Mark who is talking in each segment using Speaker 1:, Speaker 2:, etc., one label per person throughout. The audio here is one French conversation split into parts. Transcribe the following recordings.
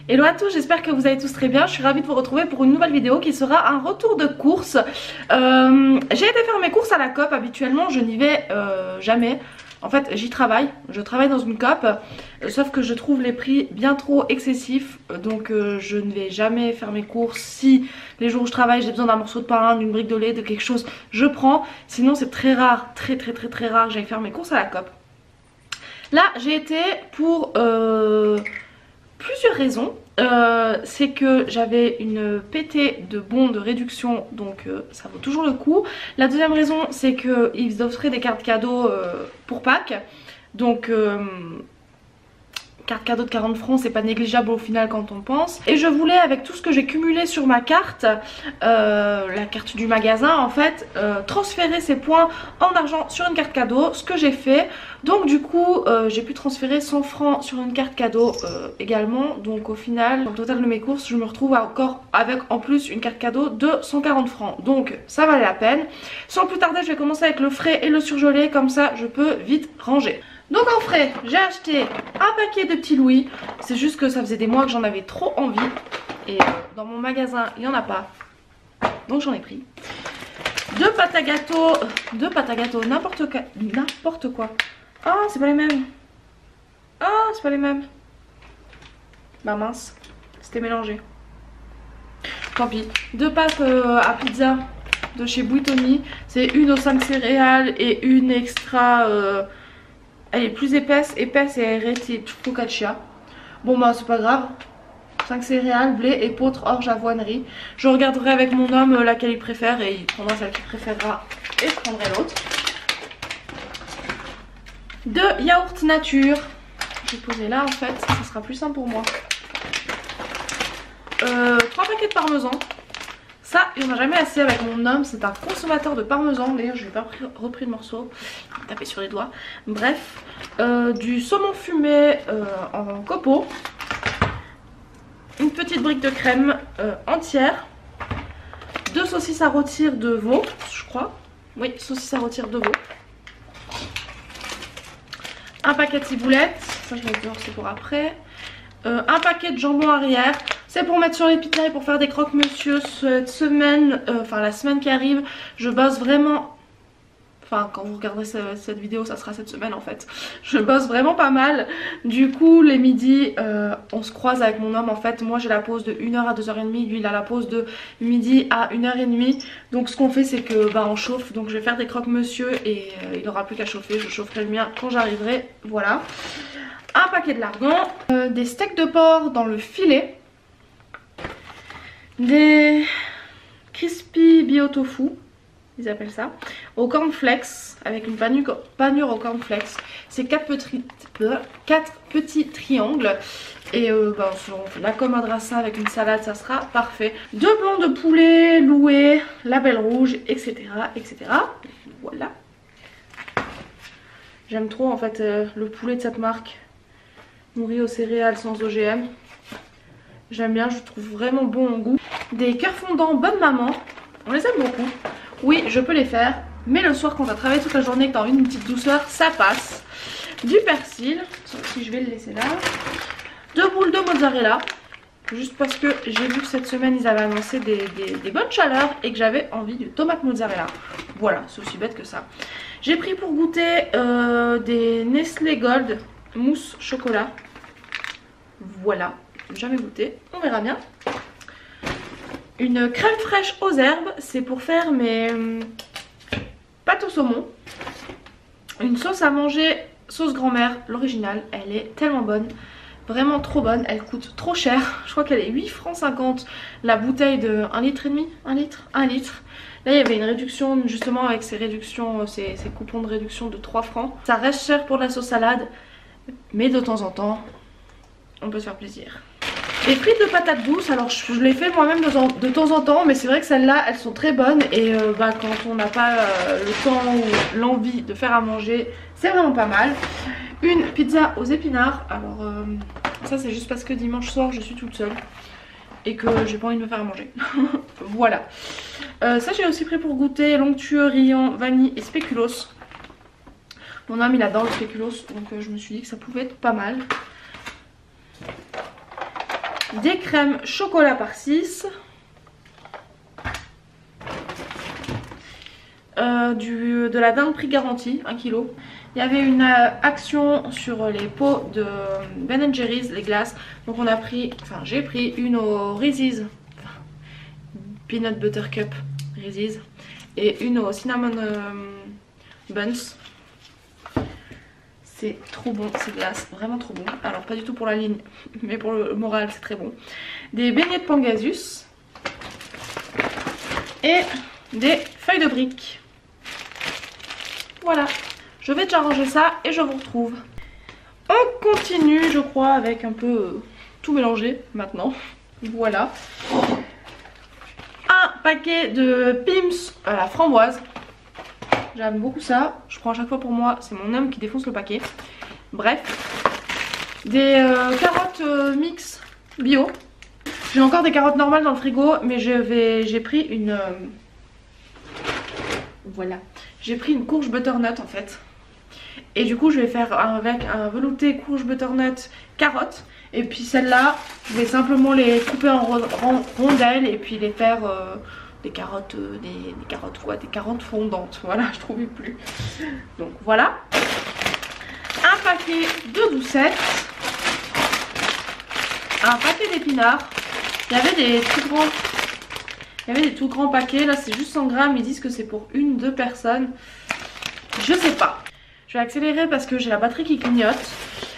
Speaker 1: Hello à tous, j'espère que vous allez tous très bien. Je suis ravie de vous retrouver pour une nouvelle vidéo qui sera un retour de course. J'ai été faire mes courses à la Coop. Habituellement je n'y vais jamais. En fait j'y travaille, je travaille dans une Coop, sauf que je trouve les prix bien trop excessifs. Donc je ne vais jamais faire mes courses. Si les jours où je travaille j'ai besoin d'un morceau de pain, d'une brique de lait, de quelque chose, je prends. Sinon c'est très rare, très rare que j'aille faire mes courses à la Coop. Là j'ai été pour... plusieurs raisons. C'est que j'avais une pétée de bons de réduction, donc ça vaut toujours le coup. La deuxième raison c'est qu'ils offraient des cartes cadeaux pour Pâques, donc carte cadeau de 40 francs, c'est pas négligeable au final quand on pense. Et je voulais, avec tout ce que j'ai cumulé sur ma carte, la carte du magasin en fait, transférer ces points en argent sur une carte cadeau, ce que j'ai fait. Donc du coup j'ai pu transférer 100 francs sur une carte cadeau également. Donc au final, au total de mes courses, je me retrouve encore avec en plus une carte cadeau de 140 francs. Donc ça valait la peine. Sans plus tarder, je vais commencer avec le frais et le surgelé, comme ça je peux vite ranger. Donc en frais, j'ai acheté un paquet de petits louis. C'est juste que ça faisait des mois que j'en avais trop envie. Et dans mon magasin, il n'y en a pas. Donc j'en ai pris. Deux pâtes à gâteau, n'importe quoi. Ah, c'est pas les mêmes. Ah, c'est pas les mêmes. Bah mince, c'était mélangé. Tant pis. Deux pâtes à pizza de chez Buitoni. C'est une aux 5 céréales et une extra... elle est plus épaisse et arrêtée focaccia. Bon bah c'est pas grave. 5 céréales, blé, épeautre, orge, avoine, riz. Je regarderai avec mon homme laquelle il préfère et il prendra celle qu'il préférera et je prendrai l'autre. 2 yaourts nature. Je vais poser là en fait, ça sera plus simple pour moi. 3 paquets de parmesan. Ça, il n'y en a jamais assez avec mon homme, c'est un consommateur de parmesan. D'ailleurs, je n'ai pas repris le morceau, il m'a tapé sur les doigts. Bref, du saumon fumé en copeaux, une petite brique de crème entière, 2 saucisses à rôtir de veau, je crois. Oui, saucisses à rôtir de veau. Un paquet de ciboulettes, ça je vais dire c'est pour après. Un paquet de jambon arrière. C'est pour mettre sur les pizzas et pour faire des croque-monsieur cette semaine, enfin la semaine qui arrive. Je bosse vraiment, enfin quand vous regarderez cette vidéo ça sera cette semaine en fait. Je bosse vraiment pas mal. Du coup les midis on se croise avec mon homme en fait. Moi j'ai la pause de 1h à 2h30, lui il a la pause de midi à 1h30. Donc ce qu'on fait c'est que bah on chauffe. Donc je vais faire des croque-monsieur et il n'aura plus qu'à chauffer. Je chaufferai le mien quand j'arriverai, voilà. Un paquet de lardons, des steaks de porc dans le filet, des crispy bio tofu, ils appellent ça, au cornflakes, avec une panure au cornflakes. C'est 4 petits triangles. Et bah, on l'accommodera ça avec une salade, ça sera parfait. 2 blancs de poulet loués, label rouge, etc. etc. Voilà. J'aime trop en fait le poulet de cette marque. Nourri aux céréales sans OGM. J'aime bien, je trouve vraiment bon en goût. Des cœurs fondants Bonne Maman. On les aime beaucoup. Oui, je peux les faire. Mais le soir, quand tu as travaillé toute la journée et que tu as envie d'une petite douceur, ça passe. Du persil. Ça aussi, je vais le laisser là. 2 boules de mozzarella. Juste parce que j'ai vu que cette semaine, ils avaient annoncé des bonnes chaleurs et que j'avais envie de tomate mozzarella. Voilà, c'est aussi bête que ça. J'ai pris pour goûter des Nestlé Gold mousse chocolat. Voilà, jamais goûté, on verra bien. Une crème fraîche aux herbes, c'est pour faire mes pâtes au saumon. Une sauce à manger, sauce grand-mère, l'original, elle est tellement bonne. Vraiment trop bonne, elle coûte trop cher. Je crois qu'elle est 8 francs 50 la bouteille de 1,5 litre, 1 litre. Là il y avait une réduction justement avec ces réductions, ces coupons de réduction de 3 francs. Ça reste cher pour la sauce salade, mais de temps en temps on peut se faire plaisir. Les frites de patates douces, alors je les fais moi-même de temps en temps, mais c'est vrai que celles-là elles sont très bonnes. Et bah, quand on n'a pas le temps ou l'envie de faire à manger, c'est vraiment pas mal. Une pizza aux épinards, alors ça c'est juste parce que dimanche soir je suis toute seule et que j'ai pas envie de me faire à manger. Voilà. Ça j'ai aussi pris pour goûter l'onctueux riant vanille et spéculoos. Mon homme il adore le spéculoos, donc je me suis dit que ça pouvait être pas mal. des crèmes chocolat par 6. De la dinde prix garantie, 1 kg. Il y avait une action sur les pots de Ben Jerry's, les glaces. Donc on a pris, enfin j'ai pris une au Reese's, enfin, Peanut Butter Cup Reese's, et une au Cinnamon Buns. C'est trop bon ces glaces, vraiment trop bon. Alors pas du tout pour la ligne, mais pour le moral c'est très bon. Des beignets de Pangasius et des feuilles de briques. Voilà, je vais déjà ranger ça et je vous retrouve. On continue je crois avec un peu tout mélangé maintenant. Voilà. Un paquet de Pim's à la framboise. J'aime beaucoup ça. Je prends à chaque fois pour moi. C'est mon homme qui défonce le paquet. Bref. Des carottes mix bio. J'ai encore des carottes normales dans le frigo. Mais j'ai pris une... voilà. J'ai pris une courge butternut en fait. Et du coup je vais faire avec un velouté courge butternut carotte. Et puis celle-là, je vais simplement les couper en rondelles et puis les faire des carottes, des carottes fondantes. Voilà, je trouvais plus. Donc voilà. Un paquet de doucettes. Un paquet d'épinards. Il y avait des tout grands. Il y avait des tout grands paquets. Là c'est juste 100 grammes. Ils disent que c'est pour 1-2 personnes. Je sais pas. Je vais accélérer parce que j'ai la batterie qui clignote.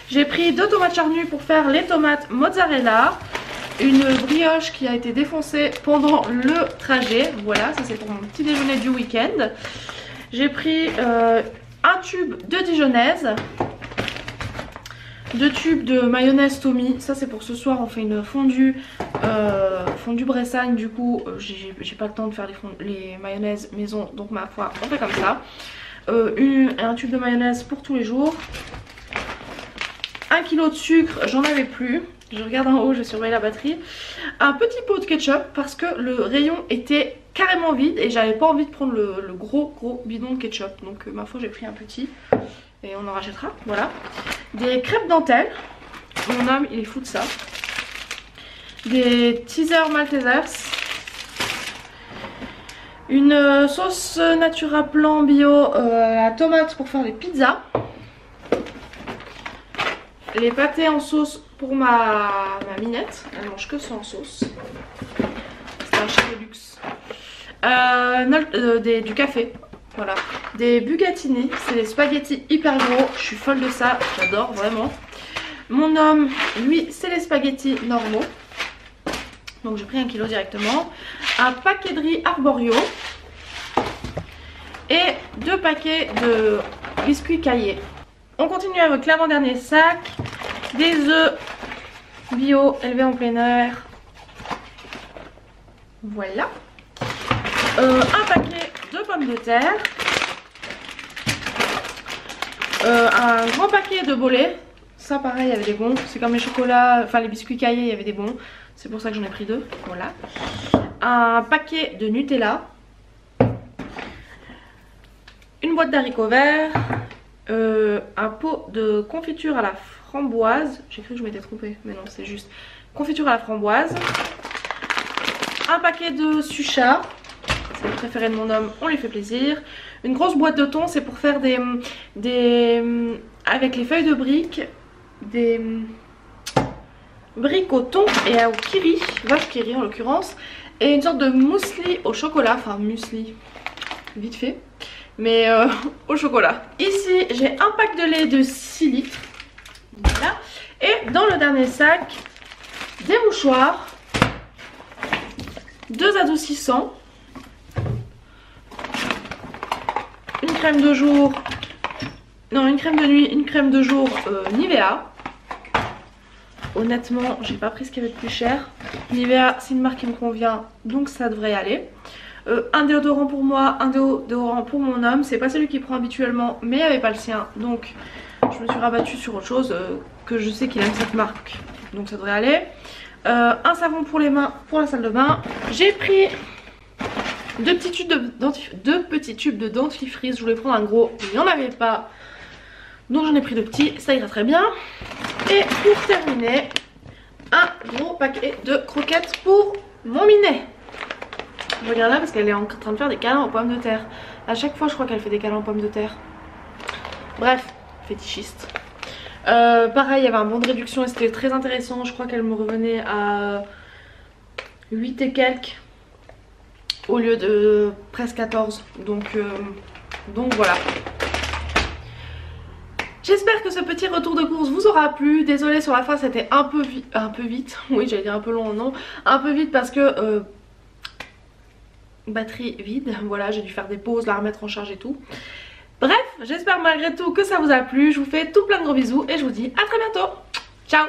Speaker 1: J'ai pris 2 tomates charnues pour faire les tomates mozzarella. Une brioche qui a été défoncée pendant le trajet. Voilà, ça c'est pour mon petit déjeuner du week-end. J'ai pris un tube de dijonnaise. 2 tubes de mayonnaise Tommy. Ça c'est pour ce soir, on fait une fondue Bressagne. Du coup, j'ai pas le temps de faire les mayonnaises maison. Donc ma foi, on fait comme ça. Un tube de mayonnaise pour tous les jours. 1 kg de sucre, j'en avais plus. Je regarde en haut, je surveille la batterie. Un petit pot de ketchup parce que le rayon était carrément vide et j'avais pas envie de prendre le gros bidon de ketchup. Donc ma foi, j'ai pris un petit et on en rachètera. Voilà. Des crêpes dentelles. Mon homme, il est fou de ça. Des teasers Maltesers. Une sauce Natura Plan bio à tomate pour faire les pizzas. Les pâtés en sauce pour ma minette. Elle mange que ça en sauce. C'est un chez luxe. Du café. Voilà. Des bugatini. C'est des spaghettis hyper gros. Je suis folle de ça. J'adore vraiment. Mon homme, lui, c'est les spaghettis normaux. Donc j'ai pris 1 kg directement. Un paquet de riz Arborio. Et 2 paquets de biscuits caillés. On continue avec l'avant-dernier sac. Des œufs bio élevés en plein air. Voilà. Un paquet de pommes de terre. Un grand paquet de bolets. Ça pareil, il y avait des bons. C'est comme les chocolats, enfin les biscuits caillés, il y avait des bons. C'est pour ça que j'en ai pris 2. Voilà. Un paquet de Nutella. Une boîte d'haricots verts. Un pot de confiture à la framboise. J'ai cru que je m'étais trompée, mais non, c'est juste confiture à la framboise. Un paquet de Sucha. C'est le préféré de mon homme, on lui fait plaisir. Une grosse boîte de thon, c'est pour faire avec les feuilles de briques, des briques au thon et au kiri, vache kiri en l'occurrence. Et une sorte de muesli au chocolat, enfin muesli, vite fait. Mais au chocolat. Ici j'ai un pack de lait de 6 litres. Voilà. Et dans le dernier sac, des mouchoirs, 2 adoucissants, une crème de jour, non une crème de nuit, une crème de jour Nivea. Honnêtement j'ai pas pris ce qu'il y avait de plus cher. Nivea c'est une marque qui me convient donc ça devrait aller. Un déodorant pour moi, un déodorant pour mon homme. C'est pas celui qu'il prend habituellement mais il n'y avait pas le sien. Donc je me suis rabattue sur autre chose que je sais qu'il aime cette marque. Donc ça devrait aller. Un savon pour les mains pour la salle de bain. J'ai pris 2 petits tubes de dentifrice. Je voulais prendre un gros, il n'y en avait pas. Donc j'en ai pris 2 petits, ça ira très bien. Et pour terminer, un gros paquet de croquettes pour mon minet. Regarde là parce qu'elle est en train de faire des câlins aux pommes de terre. À chaque fois je crois qu'elle fait des câlins aux pommes de terre. Bref, fétichiste. Pareil, il y avait un bon de réduction et c'était très intéressant. Je crois qu'elle me revenait à 8 et quelques au lieu de presque 14. Donc voilà. J'espère que ce petit retour de course vous aura plu. Désolée sur la fin, c'était un peu vite. Oui, j'allais dire un peu long, non. Un peu vite parce que batterie vide. Voilà, j'ai dû faire des pauses, la remettre en charge et tout. Bref, j'espère malgré tout que ça vous a plu. Je vous fais tout plein de gros bisous et je vous dis à très bientôt. Ciao.